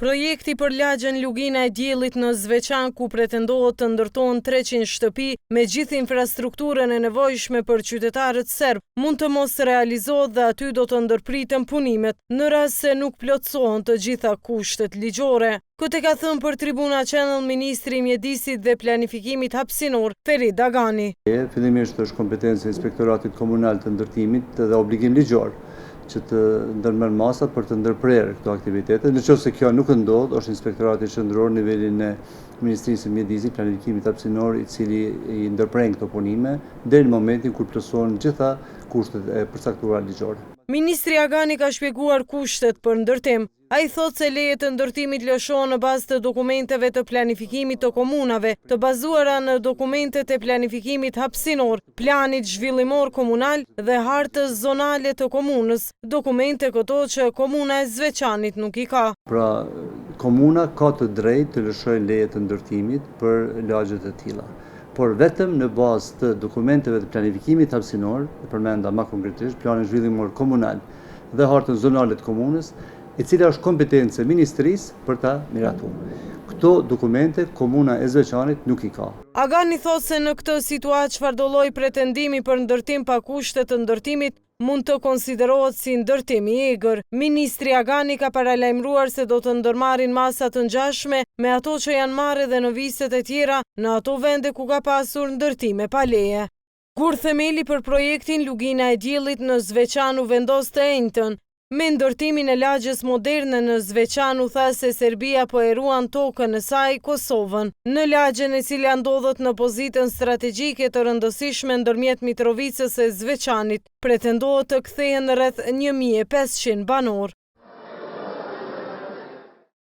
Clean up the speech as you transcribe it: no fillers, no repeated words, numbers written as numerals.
Projekti për lagjen Lugina e Diellit në Zveçan, ku pretendohet të ndërtohen 300 shtëpi me gjithë infrastrukturën e nevojshme për qytetarët serb, mund të mos realizohet dhe aty do të ndërpriten punimet në rast se nuk plotësohen të gjitha kushtet ligjore. Këtë ka thënë për Tribuna Channel ministri i mjedisit dhe planifikimit hapësinor, Ferit Dagani. Fillimisht është kompetencë e Inspektoratit Komunal të Ndërtimit dhe obligim ligjor që të ndërmerr masat për të ndërprerë këto aktivitete. Nëse kjo nuk ndodh, është Inspektorati Qendror në nivelin e Ministrisë së Mjedisit, Planifikimit Hapësinor, i cili i ndërpren këto punime deri në momentin kur plotësohen gjitha kushtet e përcaktuara ligjore. Ministri Agani ka shpjeguar kushtet për ndërtim. Ai thotë se lejet e ndërtimit lëshohen në bazë të dokumenteve të planifikimit të komunave, të bazuara në dokumentet e planifikimit hapësinor, planit zhvillimor komunal dhe hartës zonale të komunës, dokumente këto që komuna e Zveçanit nuk i ka. Pra, komuna ka të drejtë të lëshojë lejet të ndërtimit për lagje të tilla, por vetëm në bazë të dokumenteve të planifikimit hapësinor, e përmenda më konkretisht planin zhvillimor komunal dhe hartën zonale të komunës, e cila është kompetencë e ministrisë për ta miratuar. Këto dokumente komuna e Zveçanit nuk i ka. Agani thotë se në këtë situatë çfarëdo lloj pretendimi për ndërtim pa kushte të ndërtimit mund të konsiderohet si ndërtim i egër. Ministri Agani ka paralajmëruar se do të ndërmarrin masa të ngjashme me ato që janë marrë edhe në viset e tjera në ato vende ku ka pasur ndërtime pa leje. Kur themeli për projektin Lugina e Diellit në Zveçan u vendos të enjtën, me ndërtimin e lagjes moderne në Zveçan u tha se Serbia po e ruan tokën e saj Kosovën. Në lagjen e cila ndodhet në pozitën strategjike të rëndësishme ndërmjet Mitrovicës e Zveçanit, pretendohet të kthehen rreth 1500 banor.